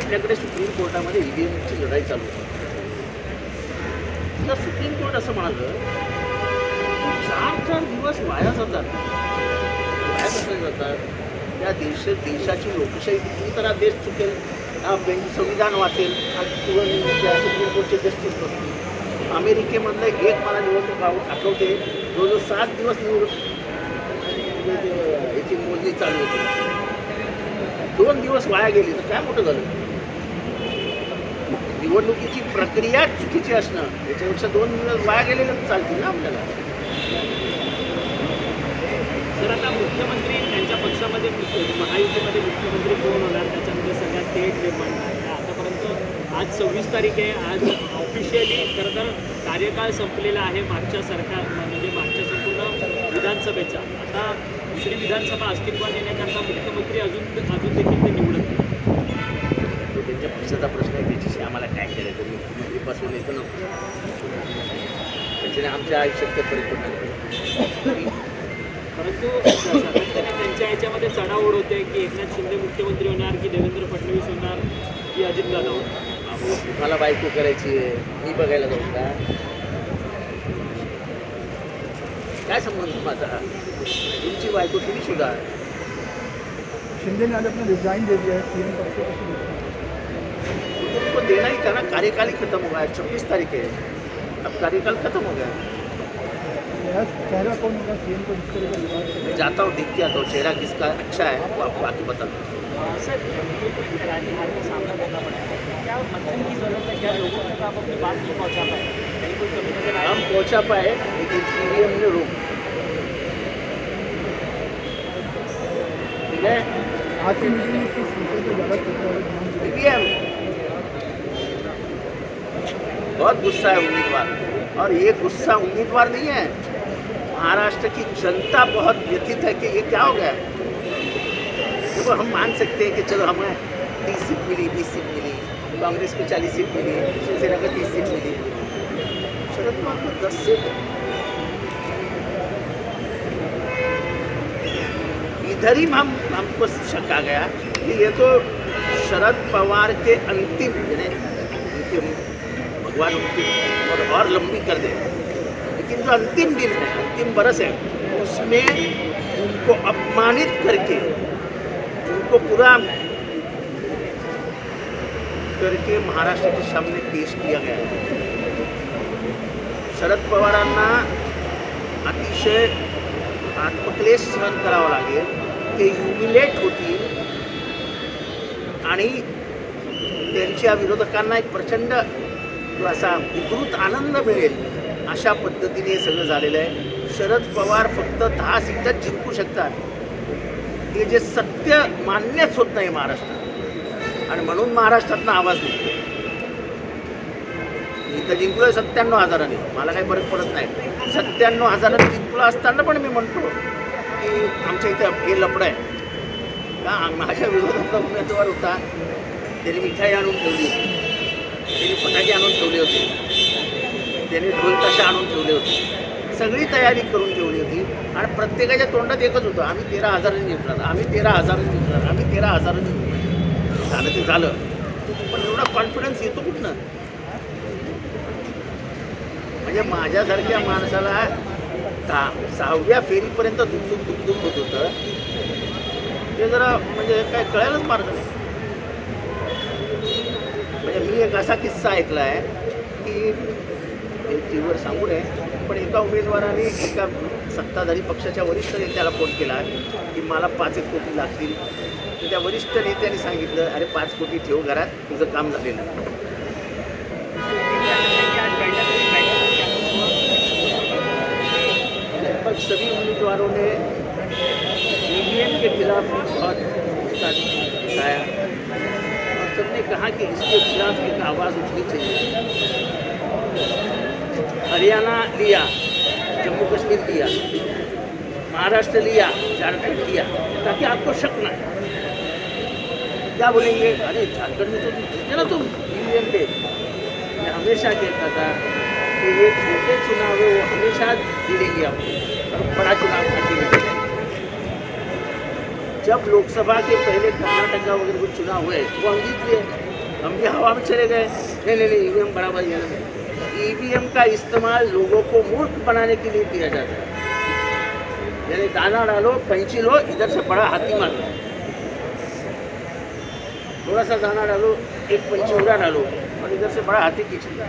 आपल्याकडे सुप्रीम कोर्टामध्ये ईव्हीएमची लढाई चालू होती. तर सुप्रीम कोर्ट असं म्हणालं की 4 दिवस वाया जातात. वाया कसं जातात? त्या देशाची लोकशाही किती तर देश चुकेल, संविधान वाचेल आणि सुप्रीम कोर्टचे जस्टिस बसतील. अमेरिकेमधलं एक मला निवडणूक आठवते, जवळजवळ 7 दिवस याची मोजणी चालू होती. 2 दिवस वाया गेली तर काय मोठं झालं? निवडणुकीची प्रक्रिया चुकीची असणं याच्यापेक्षा 2 दिवस वाया गेलेले चालतील ना आपल्याला. तर आता मुख्यमंत्री त्यांच्या पक्षामध्ये महायुतीमध्ये मुख्यमंत्री कोण होणार त्याच्यामध्ये सगळ्यात तेढ निर्माण आहे. आतापर्यंत आज 26 तारीख आहे. आज ऑफिशियली खरं तर कार्यकाळ संपलेला आहे मागच्या म्हणजे मागच्या संपूर्ण विधानसभेचा. आता दुसरी विधानसभा अस्तित्वात येण्याकरता मुख्यमंत्री अजून देखील ते निवडत नाही. तो त्यांच्या पक्षाचा प्रश्न आहे, त्याच्याशी आम्हाला काय करायचं? मुख्यमंत्रीपासून येतं नको, त्याच्याने आमच्या आयुष्यात ते परिपूर्ण नाही. परंतु सातत्याने त्यांच्या याच्यामध्ये चढाओढ होते की एकनाथ शिंदे मुख्यमंत्री होणार की देवेंद्र फडणवीस होणार की अजितदादा होणार. मला बायको करायची आहे, मी बघायला जाऊ का? काय संबंध माझा? तुमची बायको तुम्ही सुद्धा. शिंदे ने आज अपना रिजाइन दे दिया है, 3 पक्षों उनको देना ही था ना. कार्यकाल ही खत्म हो गया है. 26 तारीख है, अब कार्यकाल खत्म हो गया. चेहरा कौन होगा सीएम को जिस तरह का विवाद मैं जाता हूँ, देख के आता हूँ चेहरा किसका अच्छा है वो आपको आके बता दूँ. सर राजहार का सामना करना पड़ा है. क्या मंथन की जरूरत है? क्या लोगों तक आप अपनी बात नहीं पहुँचा पाए? कहीं कोई कमी नजर हम पहुँचा पाए लेकिन ईवीएम ने रोक. ठीक है, आज की मीटिंग में किस विषय पर ज़्यादा चर्चा हुई? ईवीएम. बहुत गुस्सा है उम्मीदवार, और ये गुस्सा उम्मीदवार नहीं है, महाराष्ट्र की जनता बहुत व्यथित है कि ये क्या हो गया. देखो, हम मान सकते हैं कि चलो हमें 30 सीट मिली, 20 सीट मिली, कांग्रेस को 40 सीट मिली, शिवसेना को 30 सीट मिली, शरद पवार को 10 सीट. इधर ही हमको शक आ गया कि ये तो शरद पवार के अंतिम भगवान उनकी और लंबी कर दे, लेकिन जो अंतिम दिन है, अंतिम बरस है, उसमें उनको अपमानित करके, उनको पूरा करके महाराष्ट्र के सामने पेश किया गया है. शरद पवारांना अतिशय आत्मक्लेश सहन करावा लागेल, ते ह्युमिलेट होतील आणि त्यांच्या विरोधकांना एक प्रचंड असा विकृत आनंद मिळेल, अशा पद्धतीने हे सगळं झालेलं आहे. शरद पवार फक्त 10 सीटात जिंकू शकतात, हे जे सत्य मान्यच होत नाही महाराष्ट्रात, आणि म्हणून महाराष्ट्रातनं आवाज निघतो. इथं जिंकलोय 97,000ने, मला काही फरक पडत नाही. 97,000ने जिंकलो असताना पण मी म्हणतो की आमच्या इथं हे लफडं आहे का. माझ्या विरोधातला उमेदवार होता, त्याने मिठाई आणून ठेवली होती, त्यांनी फटाके आणून ठेवले होते, त्यांनी ढोलताशा आणून ठेवले होते, सगळी तयारी करून ठेवली होती, आणि प्रत्येकाच्या तोंडात एकच होतं, आम्ही 13,000ने जिंकणार, आम्ही 13,000ने जिंकणार, आम्ही 13,000ने जिंकणार. झालं ते झालं, पण एवढा कॉन्फिडन्स येतो कुठनं? म्हणजे माझ्यासारख्या माणसाला 6व्या फेरीपर्यंत दुखदुख होत होतं, ते जरा म्हणजे काय कळायलाच मार्ग नाही. म्हणजे मी एक असा किस्सा ऐकला आहे की टी व्हीवर सांगू नये, पण एका उमेदवाराने एका सत्ताधारी पक्षाच्या वरिष्ठ नेत्याला फोन केला की मला 5 कोटी लागतील. तर त्या वरिष्ठ नेत्याने सांगितलं, अरे 5 कोटी ठेव घरात, तुझं काम झालेलं आहे. लगभग सभी उम्मीदवारों ने ईवीएम के खिलाफ बहुत दिखाया, और सबने कहा कि इसके खिलाफ एक आवाज़ उठनी चाहिए. हरियाणा लिया, जम्मू कश्मीर लिया, महाराष्ट्र लिया, झारखंड लिया, ताकि आपको शक ना है. क्या बोलेंगे, अरे झारखंड में तो जीते ना तुम ईवीएम पे. मैं हमेशा कहता था कि ये छोटे चुनाव है, वो हमेशा जीतेंगे आपको, बड़ा चुनाव जीतेंगे. जब लोकसभा के पहले कर्नाटका वगैरह कुछ चुनाव हुए वो हम जीत लिए, हम भी हवा में चले गए, नहीं ईवीएम बराबर ये नहीं। ईवीएम का इस्तेमाल लोगों को मूर्ख बनाने के लिए किया जाता है। यानी दाना डालो, कैंची लो, इधर से बड़ा हाथी मार लो, थोड़ा सा दाना डालो, एक पंची उड़ा डालो और इधर से बड़ा हाथी खींच लो।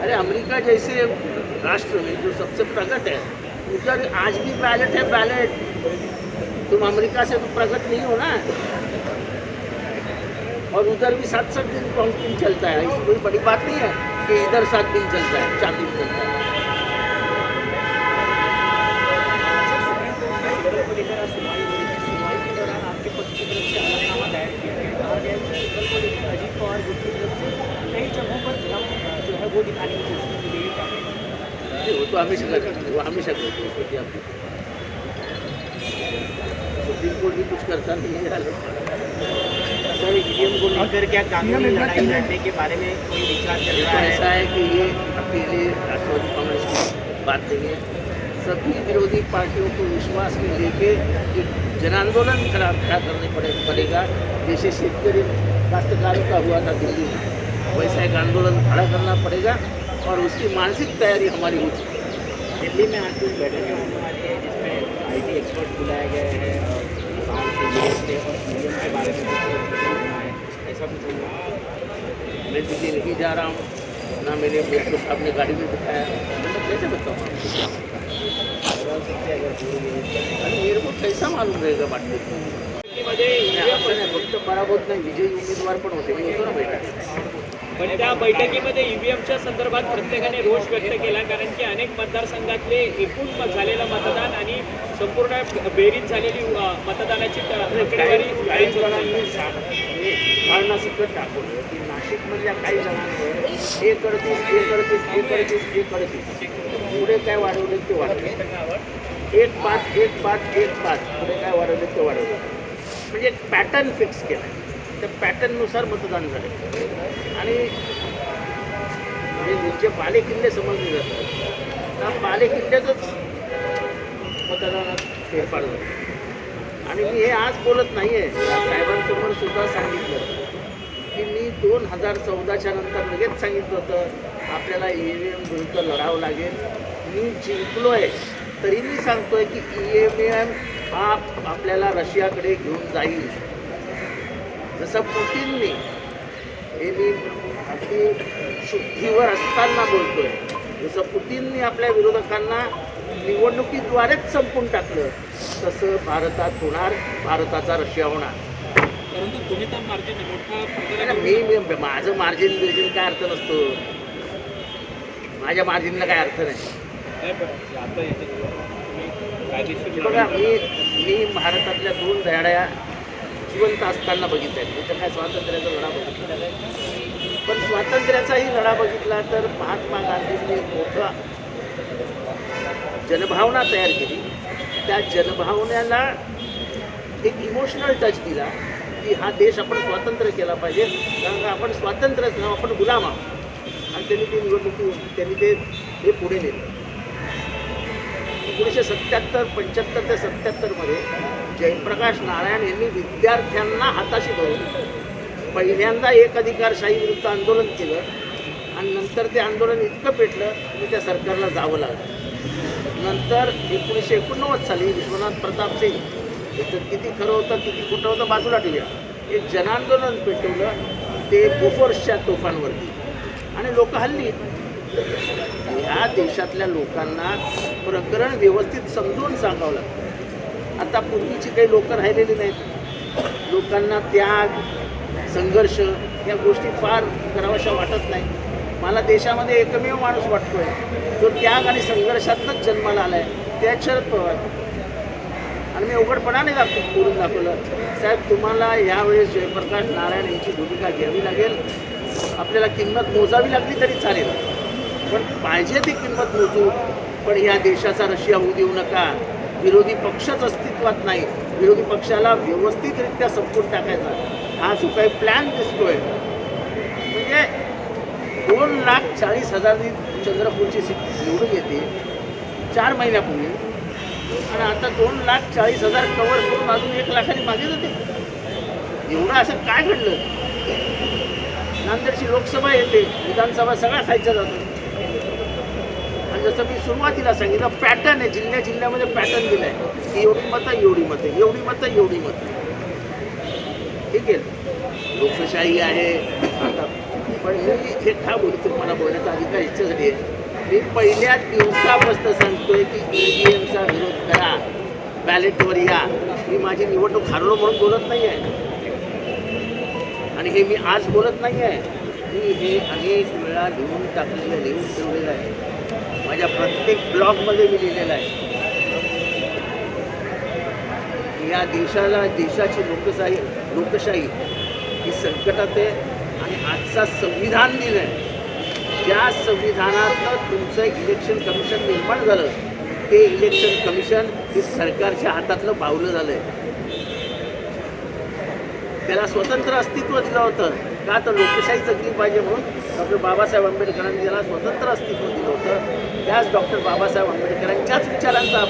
अरे अमेरिका जैसे राष्ट्र में जो सबसे प्रगत है, उधर आज भी बैलेट है, बैलेट। तुम अमेरिका से तो प्रगत नहीं हो ना। और उधर भी 7-7 दिन काउंटिंग चलता है, इसकी कोई बड़ी बात नहीं है कि इधर 7 दिन चलता है, 4 दिन चलता है। सुनवाई के दौरान आपके पक्ष की तरफ से हलफनामा दायर किया गया, कहा गया कि केवल को लेकर अजीत पवार गुट की तरफ से कई जगहों पर भ्रम जो है वो दिखाने की कोशिश की गई है। वो तो हमेशा करते हैं, वो हमेशा करते हैं उसको क्या। सुप्रीम कोर्ट भी कुछ करता नहीं है। सर, ईवीएम को लेकर क्या कानूनी लड़ाई लड़ने के बारे में कोई विचार चल रहा है? ऐसा है कि ये अकेले राष्ट्रवादी कांग्रेस की बात नहीं है। सभी विरोधी पार्टियों को विश्वास में लेके एक जन आंदोलन खड़ा करने पड़ेगा। जैसे शेतकरी काश्तकारों का हुआ था दिल्ली में, वैसा एक आंदोलन खड़ा करना पड़ेगा और उसकी मानसिक तैयारी हमारी हो चुकी है। दिल्ली में आज कुछ बैठकें होने वाली है जिसमें आईटी एक्सपर्ट बुलाए गए हैं और बाहर से यूएसए और ईवीएम के बारे में कुछ होना है, ऐसा कुछ होगा? मैं दिल्ली नहीं जा रहा हूँ ना, मेरे दोस्तों साहब ने गाड़ी में बिठाया, मैं कैसे बताऊँ? अरे मेरे को कैसा मालूम रहेगा बाटली मध्ये असं नाही, फक्त पराभूत नाही, विजयी उमेदवार पण होते, मी होतो ना बैठक. पण त्या बैठकीमध्ये ईव्हीएमच्या संदर्भात प्रत्येकाने रोष व्यक्त केला, कारण की अनेक मतदारसंघातले एकूण झालेलं मतदान आणि संपूर्ण बेरीज झालेली मतदानाची काही जणांनी कारणासकट दाखवलं की नाशिकमधल्या काही जणांवर हे करतीस पुढे काय वाढवले ते वाढवले, 1-5 पुढे काय वाढवले ते वाढवले, म्हणजे एक पॅटर्न फिक्स केला. त्या पॅटर्ननुसार मतदान झाले आणि म्हणजे जे बालेकिल्ले समजले जातात त्या बालेकिल्ल्याचंच मतदानात फेरफार झाला. आणि मी हे आज बोलत नाही आहे, साहेबांसमोर सुद्धा सांगितलं की मी 2014च्या नंतर लगेच सांगितलं होतं आपल्याला EVM विरुद्ध लढावं लागेल. मी जिंकलो आहे तरी मी सांगतोय की EVM हा आपल्याला रशियाकडे घेऊन जाईल. जसं पुतीनने, हे मी अगदी शुद्धीवर असताना बोलतोय, जसं पुतीनने आपल्या विरोधकांना निवडणुकीद्वारेच संपून टाकलं तसं भारतात होणार, भारताचा रशिया होणार. परंतु तुम्ही तर मार्जिन मोठा मी माझं मार्जिन बिर्जिन काय अर्थ नसतो, माझ्या मार्जिनला काय अर्थ नाही. बघा मी भारतातल्या 2 दहाड्या जिवंत असताना बघितल्या, त्याच्या काय स्वातंत्र्याचा लढा बघितला नाही, पण स्वातंत्र्याचाही लढा बघितला तर महात्मा गांधींनी मोठा जनभावना तयार केली. त्या जनभावनेला एक इमोशनल टच दिला की हा देश आपण स्वतंत्र केला पाहिजे, कारण का आपण स्वातंत्र्यच नाव, आपण गुलाम आहोत. आणि त्यांनी ती निवडणुकी त्यांनी ते पुढे नेलं. 1975 ते 77मध्ये जयप्रकाश नारायण यांनी विद्यार्थ्यांना हाताशी धरून पहिल्यांदा एक अधिकारशाही विरुद्ध आंदोलन केलं आणि नंतर ते आंदोलन इतकं पेटलं की त्या सरकारला जावं लागलं. नंतर 1989 साली विश्वनाथ प्रताप सिंग, याचं किती खरं होतं किती खोटं होतं बाजूला ठेवूया, एक जनांदोलन पेटवलं ते बोफोर्सच्या तोफांवरती आणि लोक हल्ली. ह्या देशातल्या लोकांना प्रकरण व्यवस्थित समजून सांगावं लागतं. आता पूर्वीची काही लोक राहिलेली नाहीत. लोकांना त्याग, संघर्ष या गोष्टी फार कराव्याशा वाटत नाही. मला देशामध्ये एकमेव माणूस वाटतोय जो त्याग आणि संघर्षातनंच जन्माला आला आहे, त्या शरद पवार. आणि मी उघडपणाने करून दाखवलं, साहेब तुम्हाला यावेळेस जयप्रकाश नारायण यांची भूमिका घ्यावी लागेल, आपल्याला किंमत मोजावी लागली तरी चालेल, पण पाहिजे ती किंमत मोजू, पण या देशाचा रशिया होऊ देऊ नका. विरोधी पक्षच अस्तित्वात नाही, विरोधी पक्षाला व्यवस्थितरित्या संपून टाकायचा हा जो काही प्लॅन दिसतोय, म्हणजे 2,40,000 चंद्रपूरची सीट निवडून येते 4 महिन्यापूर्वी आणि आता 2,40,000 कवर करून अजून 1 लाखांनी मागे जाते. एवढं असं काय घडलं? नांदेडची लोकसभा येते, विधानसभा सगळा खायचा जातो. आणि जसं मी सुरुवातीला सांगितलं, पॅटर्न आहे, जिल्ह्यामध्ये पॅटर्न दिला आहे की एवढी मतं, एवढी मतं, एवढी मतं, एवढी मतं. ठीक आहे, लोकशाही आहे. आता पण मी हे का बोलतो, मला बोलण्याचा अधिकार इच्छेसाठी आहे. मी पहिल्या दिवसापासून सांगतोय की EVMचा विरोध करा, बॅलेटवर या. मी माझी निवडणूक हरलो म्हणून बोलत नाही आहे, आणि हे मी आज बोलत नाही आहे. मी हे अनेक वेळा लिहून टाकलेलं, लिहून ठेवलेलं आहे. माझ्या प्रत्येक ब्लॉगमध्ये मी लिहिलेलं आहे. या देशाची लोकशाही ही संकटात आहे. आणि आजचा संविधान दिन आहे. ज्या संविधानातलं तुमचं इलेक्शन कमिशन निर्माण झालं, ते इलेक्शन कमिशन हे सरकारच्या हातातलं बावलं झालं आहे. त्याला स्वतंत्र अस्तित्व दिलं होतं का, तर लोकशाही जगली पाहिजे म्हणून डॉक्टर बाबासाहेब आंबेडकरांनी त्याला स्वतंत्र अस्तित्व दिलं होतं. त्याच डॉक्टर बाबासाहेब आंबेडकरांच्याच विचारांचा